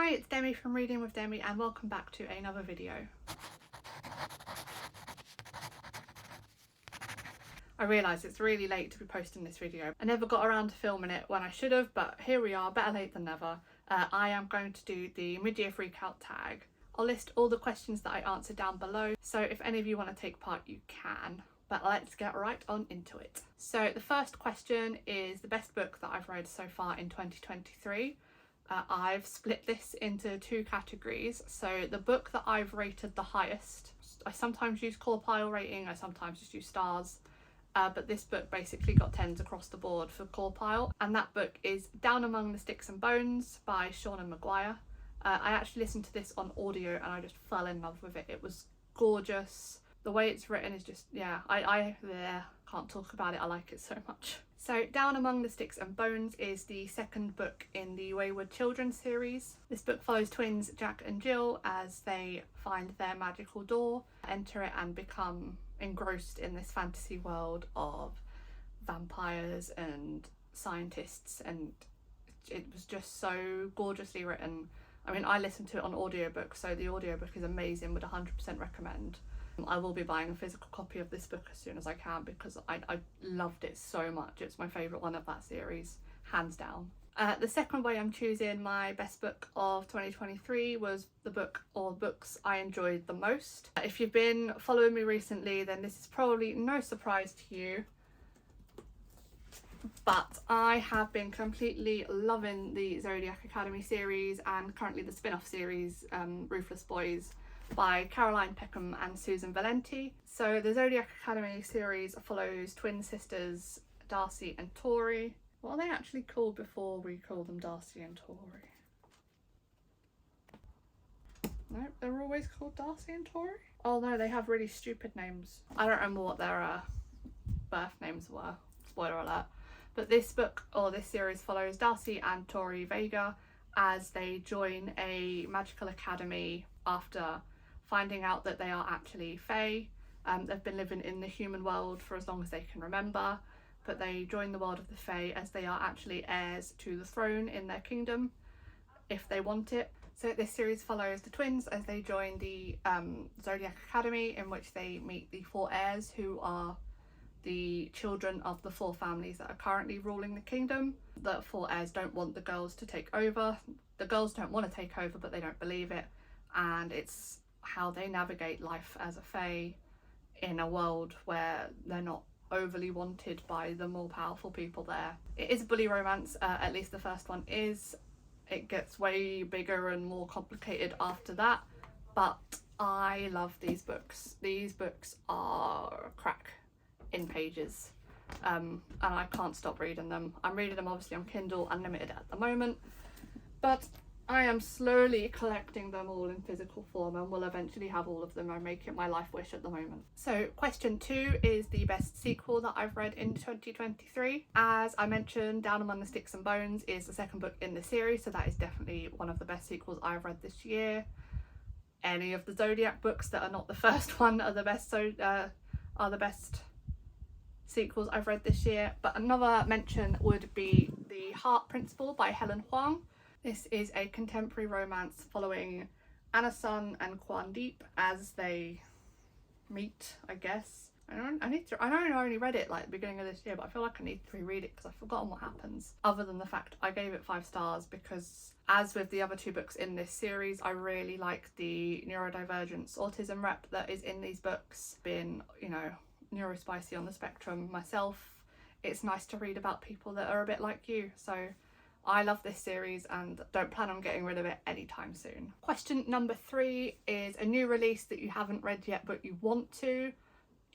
Hi, it's Demi from Reading with Demi and welcome back to another video. I realise it's really late to be posting this video. I never got around to filming it when I should have, but here we are, better late than never. I am going to do the mid-year freakout tag. I'll list all the questions that I answered down below, so if any of you want to take part you can. But let's get right on into it. So the first question is the best book that I've read so far in 2023. I've split this into two categories. So the book that I've rated the highest, I sometimes use core pile rating, I sometimes just use stars, but this book basically got 10s across the board for core pile, and that book is Down Among the Sticks and Bones by Shauna Maguire. I actually listened to this on audio and I just fell in love with it. It was gorgeous. The way it's written is just, yeah, I can't talk about it, I like it so much. So Down Among the Sticks and Bones is the second book in the Wayward Children series. This book follows twins Jack and Jill as they find their magical door, enter it and become engrossed in this fantasy world of vampires and scientists, and it was just so gorgeously written. I mean, I listened to it on audiobook, so the audiobook is amazing, would 100% recommend. I will be buying a physical copy of this book as soon as I can because I loved it so much. It's my favourite one of that series, hands down. The second way I'm choosing my best book of 2023 was the book or books I enjoyed the most. If you've been following me recently, then this is probably no surprise to you, but I have been completely loving the Zodiac Academy series and currently the spin-off series, Ruthless Boys, by Caroline Peckham and Susan Valenti. So the Zodiac Academy series follows twin sisters Darcy and Tori. What are they actually called before we call them Darcy and Tori? No, they're always called Darcy and Tori? Oh no, they have really stupid names. I don't remember what their birth names were, spoiler alert. But this book, or this series, follows Darcy and Tori Vega as they join a magical academy after finding out that they are actually fae. They've been living in the human world for as long as they can remember, but they join the world of the fae as they are actually heirs to the throne in their kingdom, if they want it. So this series follows the twins as they join the Zodiac Academy, in which they meet the four heirs who are the children of the four families that are currently ruling the kingdom. The four heirs don't want the girls to take over. The girls don't want to take over, but they don't believe it, and it's how they navigate life as a fae in a world where they're not overly wanted by the more powerful people there. It is a bully romance, at least the first one is. It gets way bigger and more complicated after that, but I love these books. These books are crack in pages, and I can't stop reading them. I'm reading them obviously on Kindle Unlimited at the moment, but I am slowly collecting them all in physical form and will eventually have all of them. I make it my life wish at the moment. So question 2 is the best sequel that I've read in 2023. As I mentioned, Down Among the Sticks and Bones is the second book in the series, so that is definitely one of the best sequels I've read this year. Any of the Zodiac books that are not the first one are the best, sequels I've read this year. But another mention would be The Heart Principle by Helen Huang. This is a contemporary romance following Anna Sun and Quan Deep as they meet, I guess. I know I only read it like the beginning of this year, but I feel like I need to reread it because I've forgotten what happens, other than the fact I gave it 5 stars because, as with the other 2 books in this series, I really like the neurodivergence autism rep that is in these books. Being, you know, neurospicy on the spectrum myself, it's nice to read about people that are a bit like you, so I love this series and don't plan on getting rid of it anytime soon. Question number 3 is a new release that you haven't read yet but you want to.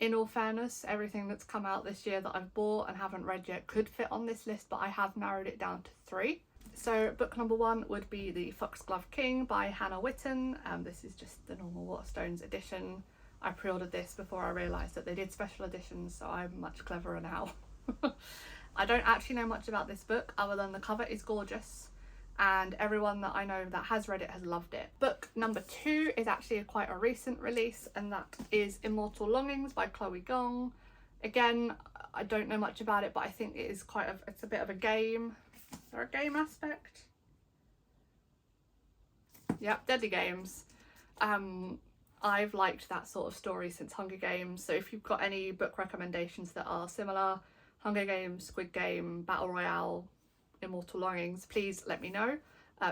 In all fairness, everything that's come out this year that I've bought and haven't read yet could fit on this list, but I have narrowed it down to 3. So book number 1 would be The Foxglove King by Hannah Witten. This is just the normal Waterstones edition. I pre-ordered this before I realised that they did special editions, so I'm much cleverer now. I don't actually know much about this book other than the cover is gorgeous and everyone that I know that has read it has loved it. Book number 2 is actually quite a recent release, and that is Immortal Longings by Chloe Gong. Again, I don't know much about it, but I think it is it's a bit of a game. Is there a game aspect? Yep, Deadly Games. I've liked that sort of story since Hunger Games, so if you've got any book recommendations that are similar, Hunger Games, Squid Game, Battle Royale, Immortal Longings, please let me know,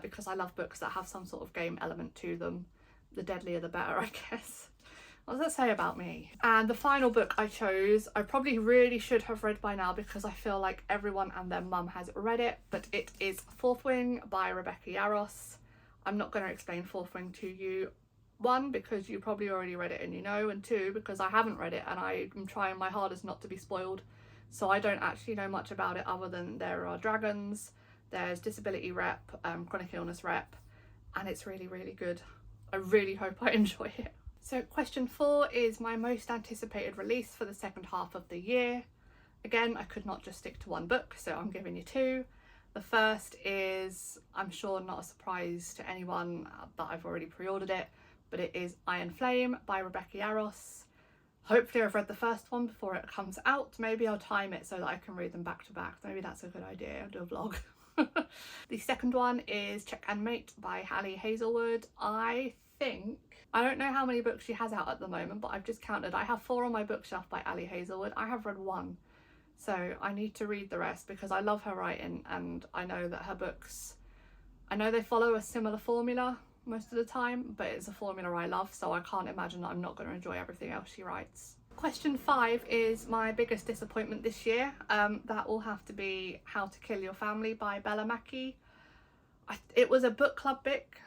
because I love books that have some sort of game element to them. The deadlier the better, I guess. What does that say about me? And the final book I chose, I probably really should have read by now because I feel like everyone and their mum has read it, but it is Fourth Wing by Rebecca Yarros. I'm not going to explain Fourth Wing to you. One, because you probably already read it and you know, and two, because I haven't read it and I'm trying my hardest not to be spoiled. So I don't actually know much about it other than there are dragons, there's disability rep, chronic illness rep, and it's really, really good. I really hope I enjoy it. So question 4 is my most anticipated release for the second half of the year. Again, I could not just stick to one book, so I'm giving you 2. The first is, I'm sure not a surprise to anyone that I've already pre-ordered it, but it is Iron Flame by Rebecca Yarros. Hopefully I've read the first one before it comes out. Maybe I'll time it so that I can read them back to back. Maybe that's a good idea. I'll do a vlog. The second one is Check and Mate by Ali Hazelwood. I don't know how many books she has out at the moment, but I've just counted. I have 4 on my bookshelf by Ali Hazelwood. I have read 1. So I need to read the rest because I love her writing, and I know that her books, I know they follow a similar formula most of the time, but it's a formula I love, so I can't imagine that I'm not going to enjoy everything else she writes. Question 5 is my biggest disappointment this year. That will have to be How to Kill Your Family by Bella Mackie. It was a book club pick.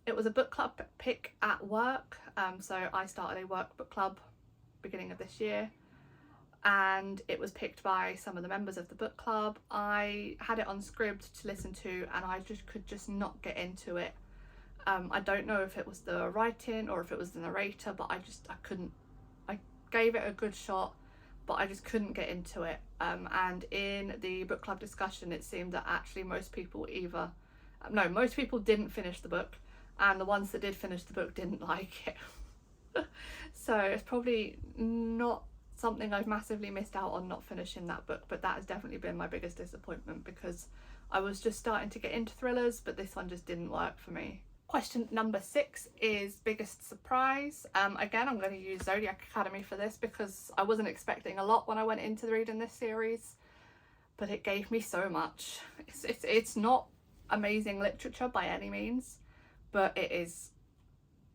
It was a book club pick at work. So I started a work book club beginning of this year, and it was picked by some of the members of the book club. I had it on Scribd to listen to, and I could not get into it. I don't know if it was the writing or if it was the narrator, but I couldn't. I gave it a good shot, but I just couldn't get into it. And in the book club discussion, it seemed that actually most people didn't finish the book, and the ones that did finish the book didn't like it. So it's probably not something I've massively missed out on not finishing that book, but that has definitely been my biggest disappointment because I was just starting to get into thrillers, but this one just didn't work for me. Question number 6 is biggest surprise. Again, I'm going to use Zodiac Academy for this because I wasn't expecting a lot when I went into reading this series, but it gave me so much. It's not amazing literature by any means, but it is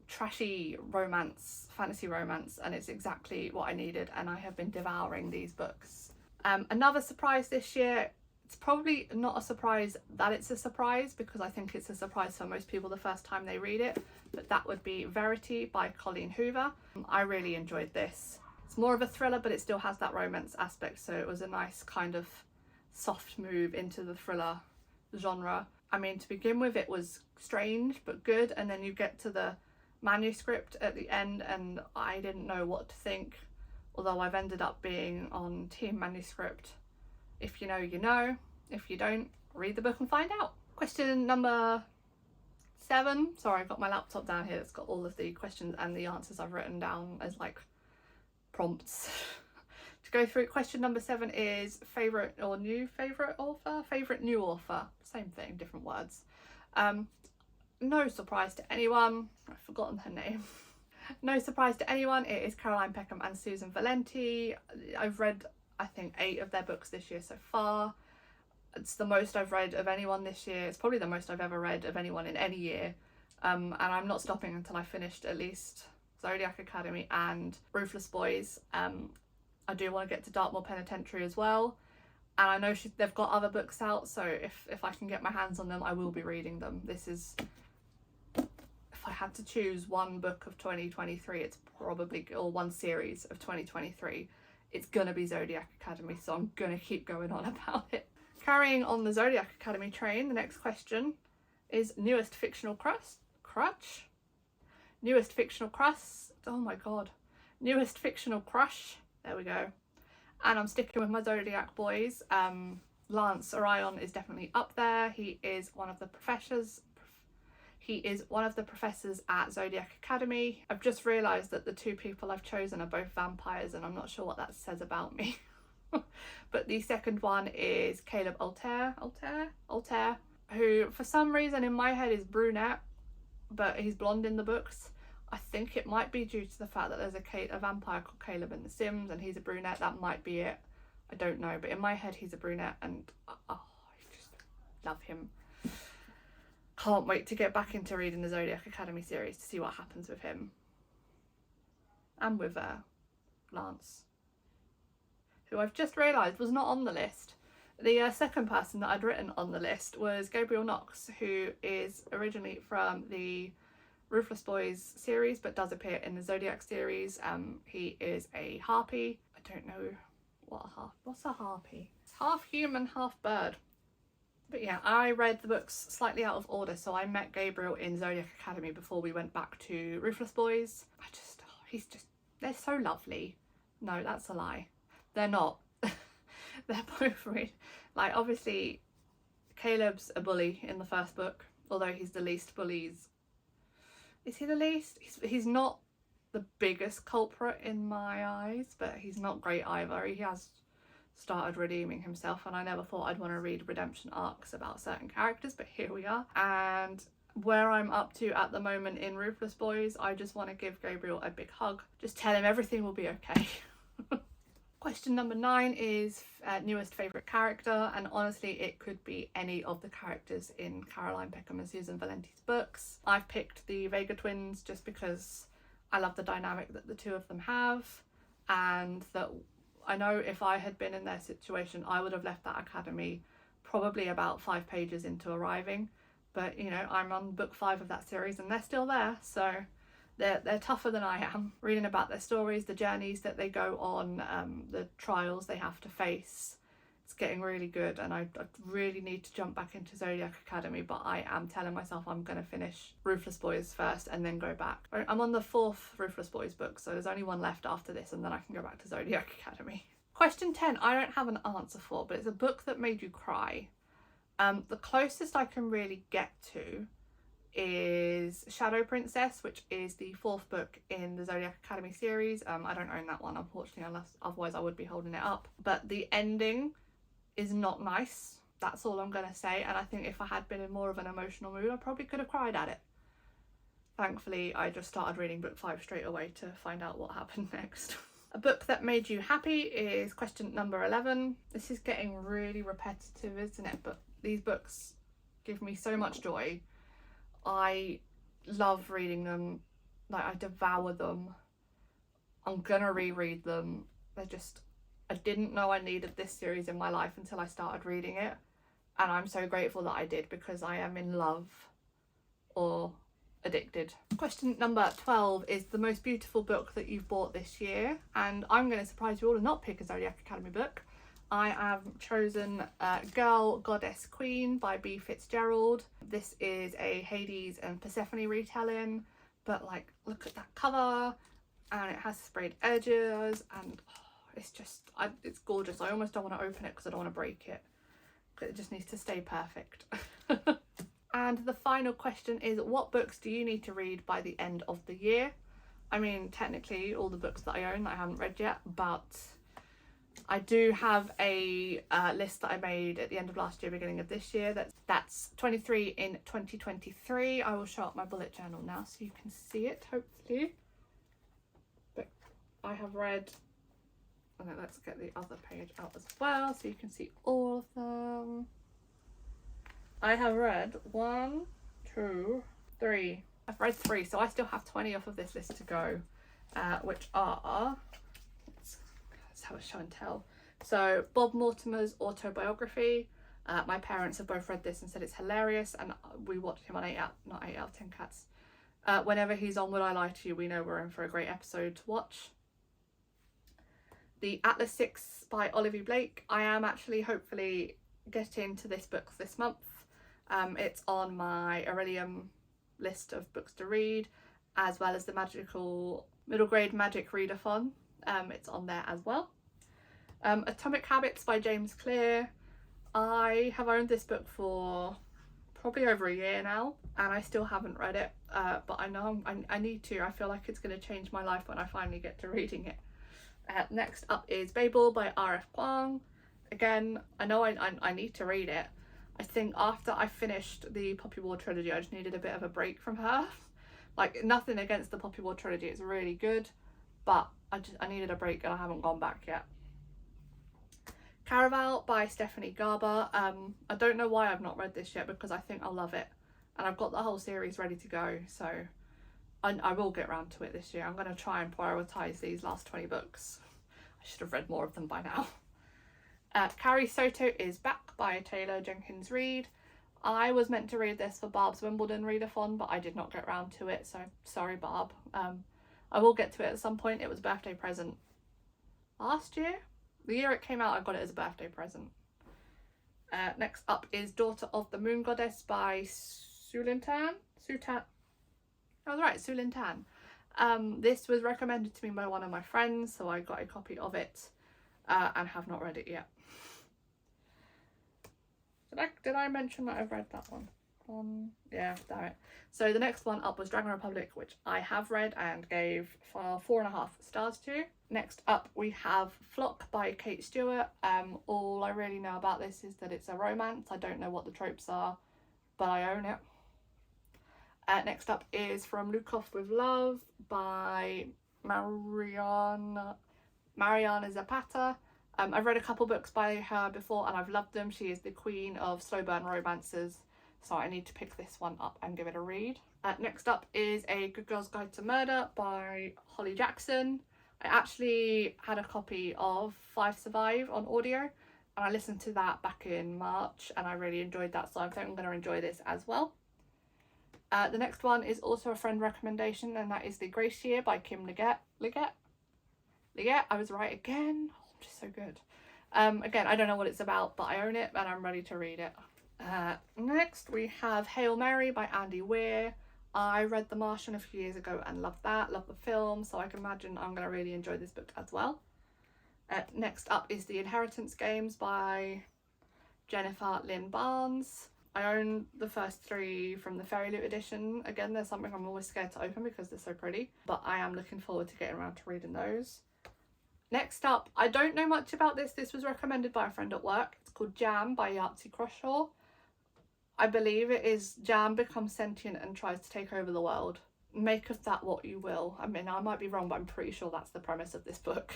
trashy romance, fantasy romance, and it's exactly what I needed, and I have been devouring these books. Another surprise this year, it's probably not a surprise that it's a surprise because I think it's a surprise for most people the first time they read it, but that would be Verity by Colleen Hoover. I really enjoyed this. It's more of a thriller, but it still has that romance aspect, so it was a nice kind of soft move into the thriller genre. I mean, to begin with, it was strange but good, and then you get to the manuscript at the end and I didn't know what to think, although I've ended up being on team manuscript. If you know, you know. If you don't, read the book and find out. Question number 7. Sorry, I've got my laptop down here. It's got all of the questions and the answers I've written down as like prompts to go through. Question number 7 is favourite or new favourite author? Favourite new author. Same thing, different words. No surprise to anyone. I've forgotten her name. No surprise to anyone. It is Caroline Peckham and Susan Valenti. I've read, I think, 8 of their books this year so far. It's the most I've read of anyone this year. It's probably the most I've ever read of anyone in any year. And I'm not stopping until I finished at least Zodiac Academy and Ruthless Boys. I do want to get to Dartmoor Penitentiary as well. And I know they've got other books out, so if I can get my hands on them, I will be reading them. This is, if I had to choose one book of 2023, it's probably, or one series of 2023, it's gonna be Zodiac Academy, so I'm gonna keep going on about it. Carrying on the Zodiac Academy train, the next question is newest fictional crutch? Newest fictional crush, oh my god. Newest fictional crush, there we go. And I'm sticking with my Zodiac boys. Lance Orion is definitely up there. He is one of the professors. At Zodiac Academy. I've just realised that the 2 people I've chosen are both vampires, and I'm not sure what that says about me. But the second one is Caleb Altair, who for some reason in my head is brunette, but he's blonde in the books. I think it might be due to the fact that there's a vampire called Caleb in The Sims and he's a brunette. That might be it. I don't know, but in my head he's a brunette, and I just love him. Can't wait to get back into reading the Zodiac Academy series to see what happens with him. And with Lance, who I've just realised was not on the list. The second person that I'd written on the list was Gabriel Knox, who is originally from the Ruthless Boys series but does appear in the Zodiac series. He is a harpy. I don't know what's a harpy? It's half human, half bird. But yeah, I read the books slightly out of order, so I met Gabriel in Zodiac Academy before we went back to Ruthless Boys. They're so lovely. No, that's a lie. They're not. They're both really, like, obviously Caleb's a bully in the first book, although he's the least bullies. Is he the least? He's not the biggest culprit in my eyes, but he's not great either. He has started redeeming himself, and I never thought I'd want to read redemption arcs about certain characters, but here we are. And where I'm up to at the moment in Ruthless Boys, I just want to give Gabriel a big hug. Just tell him everything will be okay. Question number 9 is newest favourite character, and honestly it could be any of the characters in Caroline Peckham and Susan Valenti's books. I've picked the Vega twins just because I love the dynamic that the two of them have, and that I know if I had been in their situation I would have left that academy probably about 5 pages into arriving, but you know, I'm on book 5 of that series and they're still there, so they're tougher than I am. Reading about their stories, the journeys that they go on, the trials they have to face, it's getting really good, and I really need to jump back into Zodiac Academy, but I am telling myself I'm going to finish Ruthless Boys first and then go back. I'm on the 4th Ruthless Boys book, so there's only one left after this and then I can go back to Zodiac Academy. Question 10, I don't have an answer for, but it's a book that made you cry. The closest I can really get to is Shadow Princess, which is the 4th book in the Zodiac Academy series. I don't own that one, unfortunately, unless otherwise I would be holding it up. But the ending is not nice. That's all I'm going to say. And I think if I had been in more of an emotional mood, I probably could have cried at it. Thankfully, I just started reading book 5 straight away to find out what happened next. A book that made you happy is question number 11. This is getting really repetitive, isn't it? But these books give me so much joy. I love reading them, like I devour them. I'm gonna reread them. They're just, I didn't know I needed this series in my life until I started reading it, and I'm so grateful that I did because I am in love or addicted. Question number 12 is the most beautiful book that you've bought this year, and I'm going to surprise you all and not pick a Zodiac Academy book. I have chosen Girl, Goddess, Queen by B. Fitzgerald. This is a Hades and Persephone retelling, but like, look at that cover, and it has sprayed edges, and it's just, it's gorgeous. I almost don't want to open it because I don't want to break it. It just needs to stay perfect. And the final question is, what books do you need to read by the end of the year? I mean, technically all the books that I own that I haven't read yet, but I do have a list that I made at the end of last year, beginning of this year. That's 23 in 2023. I will show up my bullet journal now so you can see it, hopefully. But I have read, and then let's get the other page out as well so you can see all of them. I have read 1, 2, 3. I've read 3, so I still have 20 off of this list to go, which are, let's have a show and tell. So Bob Mortimer's autobiography. My parents have both read this and said it's hilarious, and we watched him on 8 out of 10 Cats. Whenever he's on Would I Lie to You, we know we're in for a great episode to watch. The Atlas 6 by Olivia Blake. I am actually hopefully getting to this book this month. It's on my Aurelium list of books to read, as well as the magical middle grade magic readathon. It's on there as well. Atomic Habits by James Clear. I have owned this book for probably over a year now, and I still haven't read it, but I know I need to. I feel like it's going to change my life when I finally get to reading it. Next up is Babel by R.F. Kuang. Again, I know I need to read it. I think after I finished the Poppy War trilogy, I just needed a bit of a break from her. Like, nothing against the Poppy War trilogy, it's really good, but I needed a break and I haven't gone back yet. Caraval by Stephanie Garber. I don't know why I've not read this yet, because I think I'll love it, and I've got the whole series ready to go, so I will get around to it this year. I'm going to try and prioritise these last 20 books. I should have read more of them by now. Carrie Soto is Back by Taylor Jenkins Reid. I was meant to read this for Barb's Wimbledon readathon, but I did not get around to it, so sorry, Barb. I will get to it at some point. It was a birthday present last year. The year it came out, I got it as a birthday present. Next up is Daughter of the Moon Goddess by Sulintan. I was right, Sulintan. This was recommended to me by one of my friends, so I got a copy of it and have not read it yet. Did I mention that I've read that one? Yeah, damn it. So the next one up was Dragon Republic, which I have read and gave 4.5 stars to. Next up we have Flock by Kate Stewart. All I really know about this is that it's a romance. I don't know what the tropes are, but I own it. Next up is From Lukov with Love by Mariana Zapata. I've read a couple books by her before and I've loved them. She is the queen of slow burn romances, so I need to pick this one up and give it a read. Next up is A Good Girl's Guide to Murder by Holly Jackson. I actually had a copy of 5 Survive on audio, and I listened to that back in March and I really enjoyed that, so I think I'm going to enjoy this as well. The next one is also a friend recommendation, and that is The Grace Year by Kim Liggett. I was right again. Oh, I'm just so good. Again, I don't know what it's about, but I own it and I'm ready to read it. Next we have Hail Mary by Andy Weir. I read The Martian a few years ago and loved that, loved the film, so I can imagine I'm going to really enjoy this book as well. Next up is The Inheritance Games by Jennifer Lynn Barnes. I own the first 3 from the Fairy Loot edition. Again, there's something I'm always scared to open because they're so pretty, but I am looking forward to getting around to reading those. Next up, I don't know much about this. This was recommended by a friend at work. It's called Jam by Yahtzee Croshaw. I believe it is Jam becomes sentient and tries to take over the world. Make of that what you will. I mean, I might be wrong, but I'm pretty sure that's the premise of this book.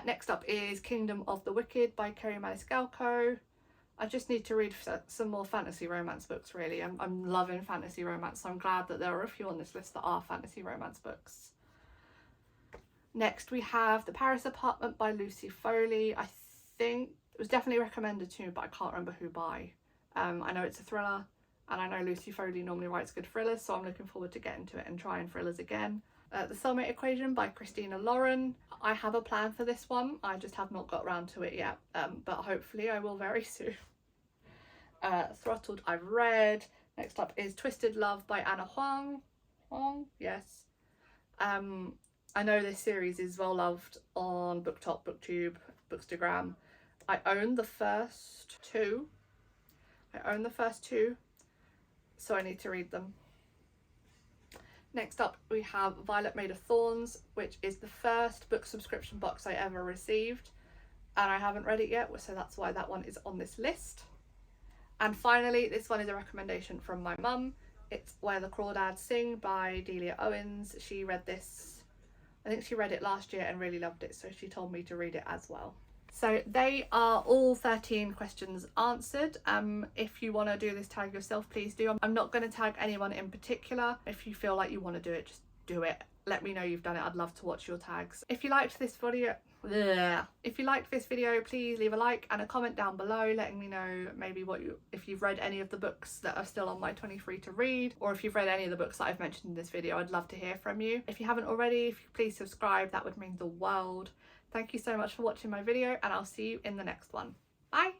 Next up is Kingdom of the Wicked by Kerry Maniscalco. I just need to read some more fantasy romance books, really. I'm loving fantasy romance, so I'm glad that there are a few on this list that are fantasy romance books. Next we have The Paris Apartment by Lucy Foley. I think it was definitely recommended to me, but I can't remember who by. I know it's a thriller, and I know Lucy Foley normally writes good thrillers, so I'm looking forward to getting to it and trying thrillers again. The Soulmate Equation by Christina Lauren. I have a plan for this one, I just have not got around to it yet, but hopefully I will very soon. Throttled I've read. Next up is Twisted Love by Anna Huang. Yes. I know this series is well loved on BookTok, BookTube, Bookstagram. I own the first 2. So I need to read them. Next up we have Violet Made of Thorns, which is the first book subscription box I ever received, and I haven't read it yet, so that's why that one is on this list. And finally, this one is a recommendation from my mum. It's Where the Crawdads Sing by Delia Owens. She read this, I think she read it last year and really loved it, so she told me to read it as well. So they are all 13 questions answered. If you want to do this tag yourself, please do. I'm not going to tag anyone in particular. If you feel like you want to do it, just do it. Let me know you've done it. I'd love to watch your tags. If you liked this video, please leave a like and a comment down below letting me know maybe if you've read any of the books that are still on my 23 to read, or if you've read any of the books that I've mentioned in this video. I'd love to hear from you. If you haven't already, if you please subscribe, that would mean the world. Thank you so much for watching my video, and I'll see you in the next one. Bye!